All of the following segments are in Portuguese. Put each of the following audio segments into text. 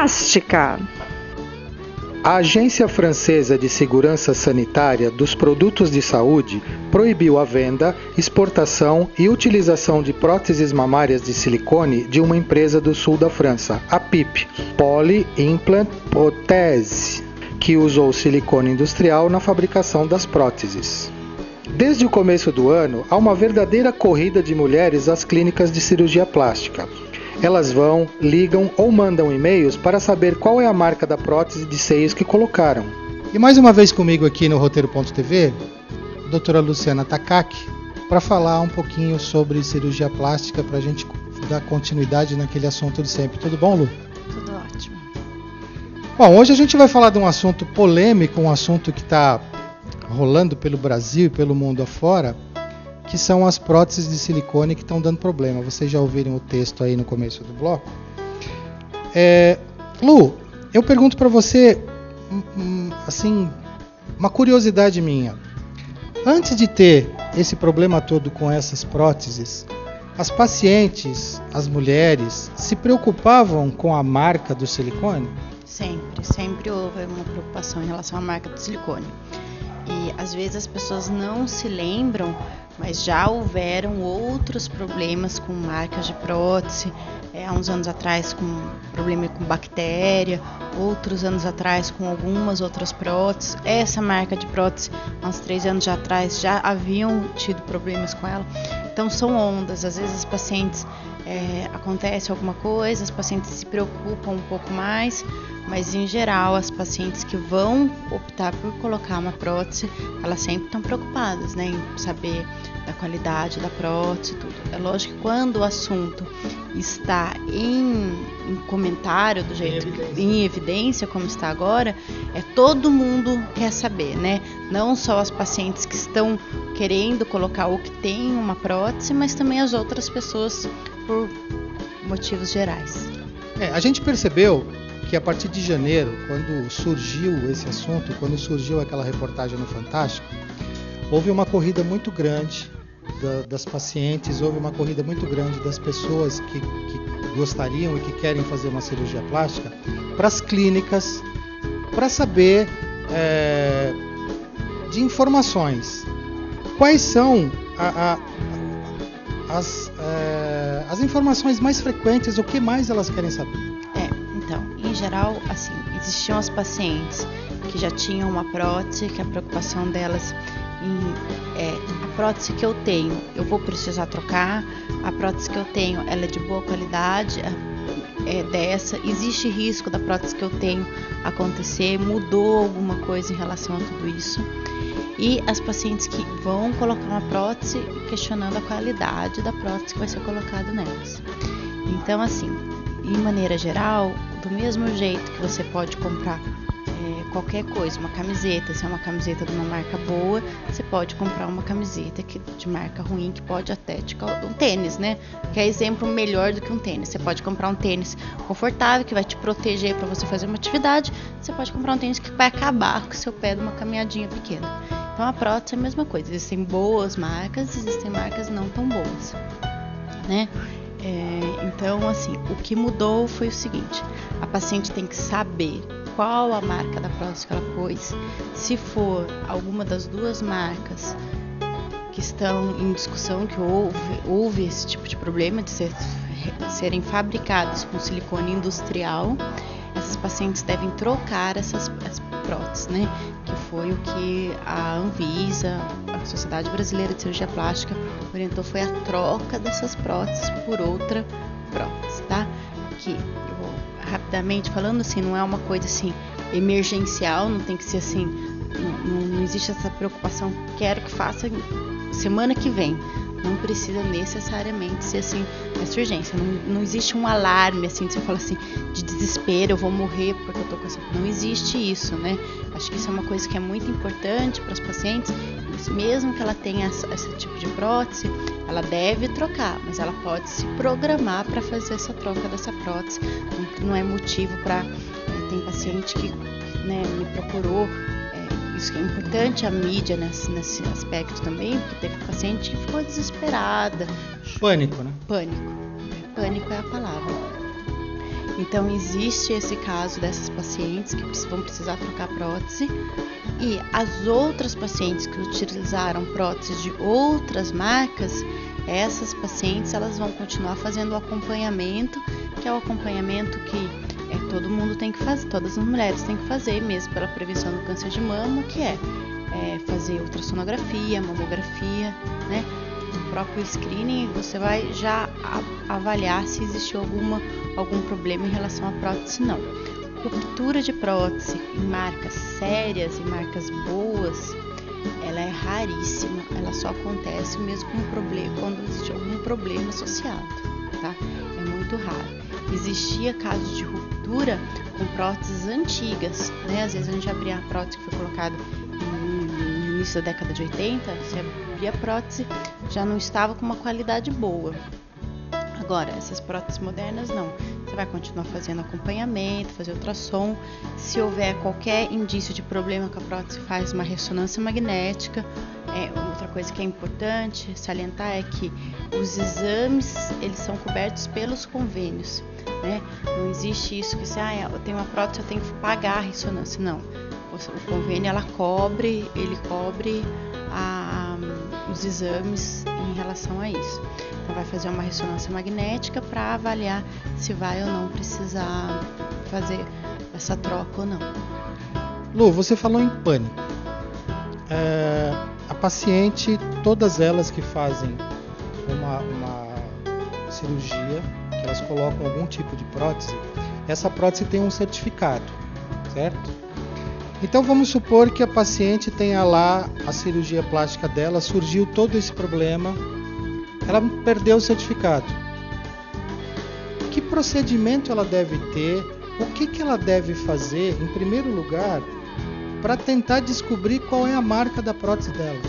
plástica. A Agência Francesa de Segurança Sanitária dos Produtos de Saúde proibiu a venda, exportação e utilização de próteses mamárias de silicone de uma empresa do sul da França, a PIP, Poly Implant Prothèse, que usou silicone industrial na fabricação das próteses. Desde o começo do ano, há uma verdadeira corrida de mulheres às clínicas de cirurgia plástica. Elas vão, ligam ou mandam e-mails para saber qual é a marca da prótese de seios que colocaram. E mais uma vez comigo aqui no Roteiro.tv, a doutora Luciana Takaki, para falar um pouquinho sobre cirurgia plástica, para a gente dar continuidade naquele assunto de sempre. Tudo bom, Lu? Tudo ótimo. Bom, hoje a gente vai falar de um assunto polêmico, um assunto que está rolando pelo Brasil e pelo mundo afora, que são as próteses de silicone que estão dando problema. Vocês já ouviram o texto aí no começo do bloco. Lu, eu pergunto para você, assim, uma curiosidade minha. Antes de ter esse problema todo com essas próteses, as pacientes, as mulheres, se preocupavam com a marca do silicone? Sempre houve uma preocupação em relação à marca do silicone. E às vezes as pessoas não se lembram, mas já houveram outros problemas com marcas de prótese, há uns anos atrás com problema com bactéria, outros anos atrás com algumas outras próteses. Essa marca de prótese, há uns 3 anos atrás, já haviam tido problemas com ela. Então são ondas, às vezes as pacientes, acontece alguma coisa, as pacientes se preocupam um pouco mais, mas em geral as pacientes que vão optar por colocar uma prótese, elas sempre estão preocupadas, né, em saber da qualidade da prótese e tudo. É lógico que quando o assunto está em comentário, do jeito em evidência como está agora, todo mundo quer saber, né? Não só as pacientes que estão querendo colocar ou que têm uma prótese, mas também as outras pessoas por motivos gerais. A gente percebeu que a partir de janeiro, quando surgiu esse assunto, quando surgiu aquela reportagem no Fantástico, houve uma corrida muito grande das pacientes, houve uma corrida muito grande das pessoas que gostariam e que querem fazer uma cirurgia plástica para as clínicas, para saber de informações. Quais são as informações mais frequentes, o que mais elas querem saber? Então, em geral, assim, existiam as pacientes que já tinham uma prótese, que a preocupação delas a prótese que eu tenho, eu vou precisar trocar, a prótese que eu tenho, ela é de boa qualidade, existe risco da prótese que eu tenho acontecer, mudou alguma coisa em relação a tudo isso. E as pacientes que vão colocar uma prótese questionando a qualidade da prótese que vai ser colocada nelas. Então, assim, de maneira geral, do mesmo jeito que você pode comprar qualquer coisa, uma camiseta, se é uma camiseta de uma marca boa, você pode comprar uma camiseta de marca ruim, que pode até um tênis, né? Que é exemplo melhor do que um tênis. Você pode comprar um tênis confortável, que vai te proteger para você fazer uma atividade. Você pode comprar um tênis que vai acabar com o seu pé de uma caminhadinha pequena. Então a prótese é a mesma coisa. Existem boas marcas, existem marcas não tão boas, né? Então, assim, o que mudou foi o seguinte: a paciente tem que saber qual a marca da prótese que ela pôs. Se for alguma das duas marcas que estão em discussão, que houve esse tipo de problema de serem fabricadas com silicone industrial, essas pacientes devem trocar as próteses, né? Que foi o que a Anvisa, a Sociedade Brasileira de Cirurgia Plástica, orientou, foi a troca dessas próteses por outra prótese, tá? Que rapidamente falando, assim, não é uma coisa assim emergencial, não tem que ser assim, não existe essa preocupação, quero que faça semana que vem, não precisa necessariamente ser assim essa urgência, não existe um alarme assim, você fala assim, de desespero, eu vou morrer porque eu tô com essa, não existe isso, né? Acho que isso é uma coisa que é muito importante para as pacientes, mesmo que ela tenha esse tipo de prótese, ela deve trocar, mas ela pode se programar para fazer essa troca dessa prótese. Não é motivo para... tem paciente que, né, me procurou, isso que é importante, a mídia nesse aspecto também, porque teve paciente que ficou desesperada. Pânico, né? Pânico é a palavra. Então existe esse caso dessas pacientes que vão precisar trocar prótese, e as outras pacientes que utilizaram próteses de outras marcas, essas pacientes elas vão continuar fazendo o acompanhamento, que é o acompanhamento que todo mundo tem que fazer, todas as mulheres têm que fazer, mesmo pela prevenção do câncer de mama, que é fazer ultrassonografia, mamografia, né? O próprio screening, você vai já avaliar se existiu algum problema em relação à prótese, não. Ruptura de prótese em marcas sérias, em marcas boas, ela é raríssima, ela só acontece mesmo com quando existe algum problema associado, tá? É muito raro. Existia casos de ruptura com próteses antigas, né? Às vezes a gente abria a prótese que foi colocada no início da década de 80, você abria a prótese, já não estava com uma qualidade boa. Agora, essas próteses modernas não. Você vai continuar fazendo acompanhamento, fazer ultrassom. Se houver qualquer indício de problema com a prótese, faz uma ressonância magnética. Outra coisa que é importante salientar é que os exames, eles são cobertos pelos convênios, né? Não existe isso que eu tenho uma prótese, eu tenho que pagar a ressonância. Não. O convênio, ele cobre os exames em relação a isso. Então vai fazer uma ressonância magnética para avaliar se vai ou não precisar fazer essa troca ou não. Lu, você falou em pânico. A paciente, todas elas que fazem uma cirurgia, que elas colocam algum tipo de prótese, essa prótese tem um certificado, certo? Então vamos supor que a paciente tenha lá a cirurgia plástica dela, surgiu todo esse problema, ela perdeu o certificado. Que procedimento ela deve ter? O que ela deve fazer, em primeiro lugar, para tentar descobrir qual é a marca da prótese dela?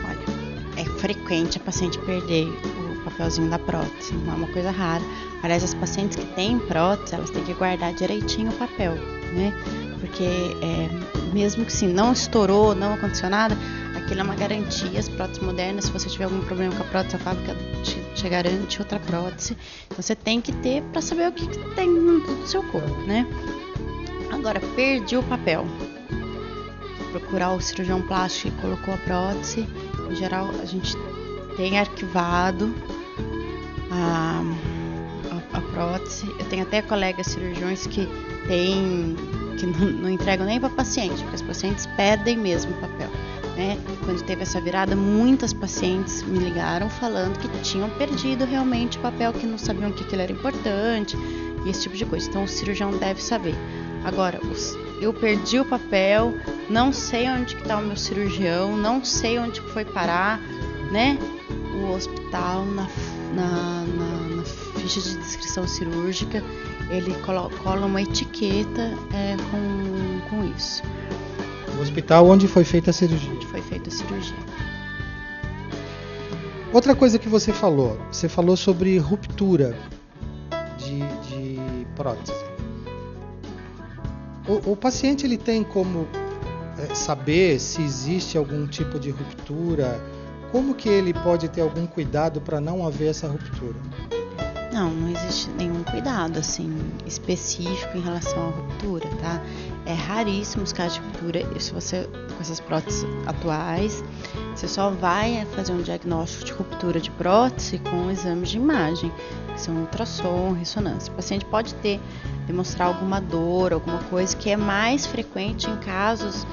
Olha, é frequente a paciente perder o papelzinho da prótese, não é uma coisa rara. Aliás, as pacientes que têm prótese, elas têm que guardar direitinho o papel, né? Porque mesmo que não estourou, não aconteceu nada, aquilo é uma garantia. As próteses modernas, se você tiver algum problema com a prótese, a fábrica te garante outra prótese. Então você tem que ter para saber o que tem no seu corpo, né? Agora, perdi o papel. Procurar o cirurgião plástico que colocou a prótese. Em geral, a gente tem arquivado a prótese. Eu tenho até colegas cirurgiões que não entregam nem para paciente, porque as pacientes perdem mesmo o papel, né? Quando teve essa virada, muitas pacientes me ligaram falando que tinham perdido realmente o papel, que não sabiam que aquilo era importante e esse tipo de coisa. Então o cirurgião deve saber. Agora, eu perdi o papel, não sei onde que está o meu cirurgião, não sei onde foi parar, né? O hospital na ficha de descrição cirúrgica, ele cola uma etiqueta com isso. O hospital onde foi feita a cirurgia. Onde foi feita a cirurgia. Outra coisa que você falou sobre ruptura de prótese. O paciente, ele tem como saber se existe algum tipo de ruptura? Como que ele pode ter algum cuidado para não haver essa ruptura? Não existe nenhum cuidado assim específico em relação à ruptura, tá? É raríssimo os casos de ruptura. Se você, com essas próteses atuais, você só vai fazer um diagnóstico de ruptura de prótese com exames de imagem, que são ultrassom, ressonância. O paciente pode demonstrar alguma dor, alguma coisa, que é mais frequente em casos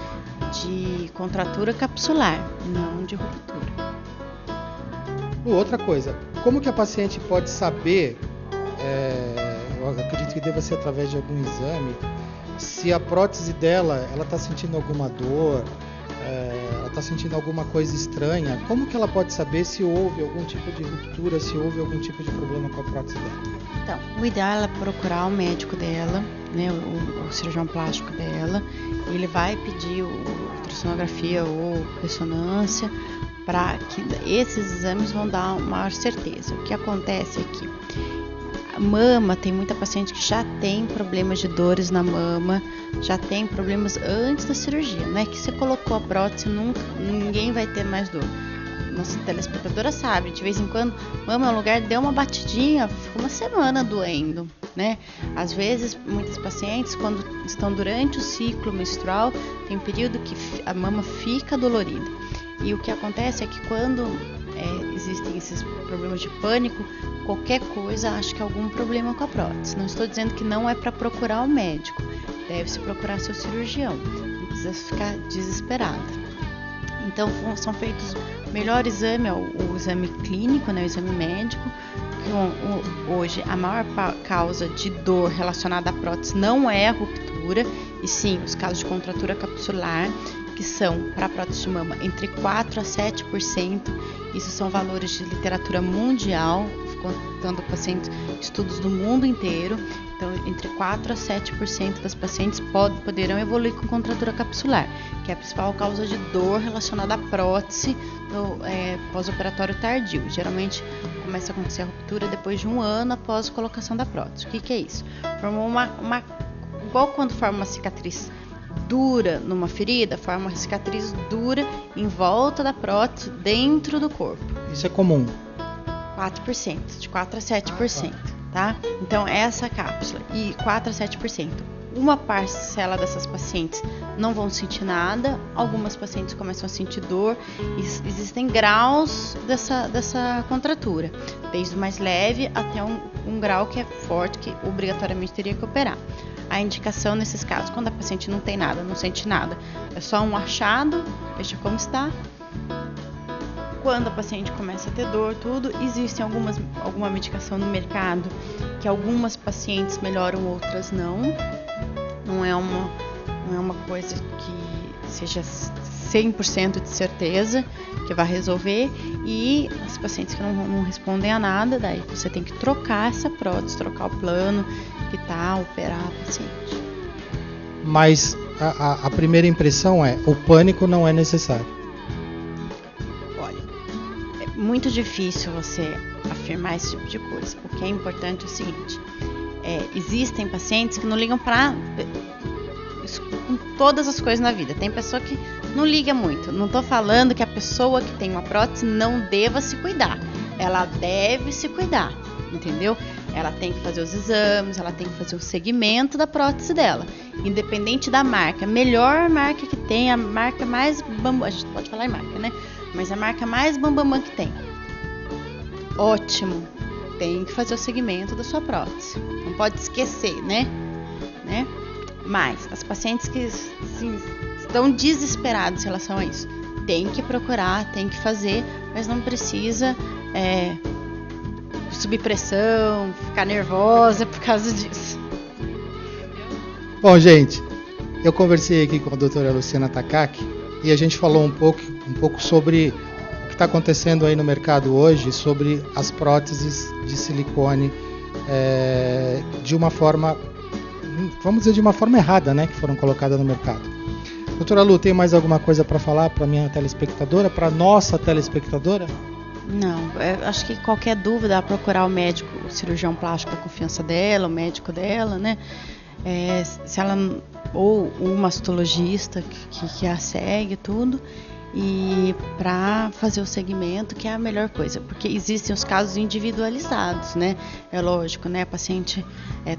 de contratura capsular, não de ruptura. Outra coisa, como que a paciente pode saber, eu acredito que deva ser através de algum exame, se a prótese dela, ela está sentindo alguma dor, ela está sentindo alguma coisa estranha? Como que ela pode saber se houve algum tipo de ruptura, se houve algum tipo de problema com a prótese dela? Então, o ideal é procurar o médico dela, né, o cirurgião plástico dela. Ele vai pedir ultrassonografia ou ressonância, para que esses exames vão dar uma maior certeza. O que acontece é que a mama, tem muita paciente que já tem problemas de dores na mama, já tem problemas antes da cirurgia. Não é que você colocou a prótese, ninguém vai ter mais dor. Nossa telespectadora sabe, de vez em quando, mama é um lugar, deu uma batidinha, fica uma semana doendo, né? Às vezes, muitas pacientes, quando estão durante o ciclo menstrual, tem um período que a mama fica dolorida. E o que acontece é que quando existem esses problemas de pânico, qualquer coisa acha que é algum problema com a prótese. Não estou dizendo que não é para procurar o médico, deve-se procurar seu cirurgião, não precisa ficar desesperada. Então, são feitos o melhor exame, o exame clínico, né, o exame médico. Hoje, a maior causa de dor relacionada à prótese não é a ruptura, e sim os casos de contratura capsular, que são, para a prótese de mama, entre 4% a 7%. Isso são valores de literatura mundial, contando pacientes, estudos do mundo inteiro. Então, entre 4% a 7% das pacientes poderão evoluir com contratura capsular, que é a principal causa de dor relacionada à prótese no pós-operatório tardio. Geralmente, começa a acontecer a ruptura depois de 1 ano após a colocação da prótese. O que é isso? Formou igual quando forma uma cicatriz dura numa ferida, forma uma cicatriz dura em volta da prótese, dentro do corpo. Isso é comum? 4%, de 4% a 7%, tá? Então, essa é a cápsula, e 4% a 7%. Uma parcela dessas pacientes não vão sentir nada, algumas pacientes começam a sentir dor, e existem graus dessa contratura, desde o mais leve até um grau que é forte, que obrigatoriamente teria que operar. A indicação nesses casos, quando a paciente não tem nada, não sente nada, é só um achado, deixa como está. Quando a paciente começa a ter dor, tudo, existe alguma medicação no mercado que algumas pacientes melhoram, outras não. Não é uma coisa que seja 100% de certeza que vai resolver, e as pacientes que não respondem a nada, daí você tem que trocar essa prótese, trocar o plano que tá, operar a paciente. Mas a primeira impressão o pânico não é necessário. Olha, é muito difícil você afirmar esse tipo de coisa. O que é importante é o seguinte, existem pacientes que não ligam para todas as coisas na vida. Tem pessoa que não liga muito. Não estou falando que a pessoa que tem uma prótese não deva se cuidar. Ela deve se cuidar, entendeu? Ela tem que fazer os exames, ela tem que fazer o segmento da prótese dela, independente da marca. Melhor marca que tem, a marca mais bambam, a gente pode falar em marca, né? Mas a marca mais bambam que tem. Ótimo, tem que fazer o segmento da sua prótese. Não pode esquecer, né? Mas as pacientes que assim, estão desesperadas em relação a isso, tem que procurar, tem que fazer, mas não precisa subir pressão, ficar nervosa por causa disso. Bom, gente, eu conversei aqui com a doutora Luciana Takaki e a gente falou um pouco sobre o que está acontecendo aí no mercado hoje, sobre as próteses de silicone de uma forma, vamos dizer, de uma forma errada, né, que foram colocadas no mercado. Doutora Lu, tem mais alguma coisa para falar para a minha telespectadora, para a nossa telespectadora? Não, acho que qualquer dúvida, procurar o médico, o cirurgião plástico da confiança dela, o médico dela, né? Se ela, ou o mastologista que a segue, tudo, e para fazer o segmento, que é a melhor coisa, porque existem os casos individualizados, né? É lógico, né? A paciente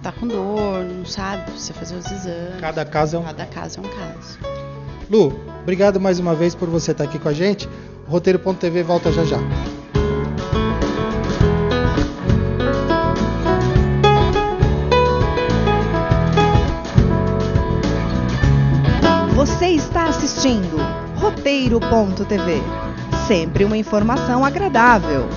tá com dor, não sabe, precisa fazer os exames. Cada caso é um caso. Lu, obrigado mais uma vez por você estar aqui com a gente. O Roteiro.tv volta já já. Você está assistindo Roteiro.tv. Sempre uma informação agradável.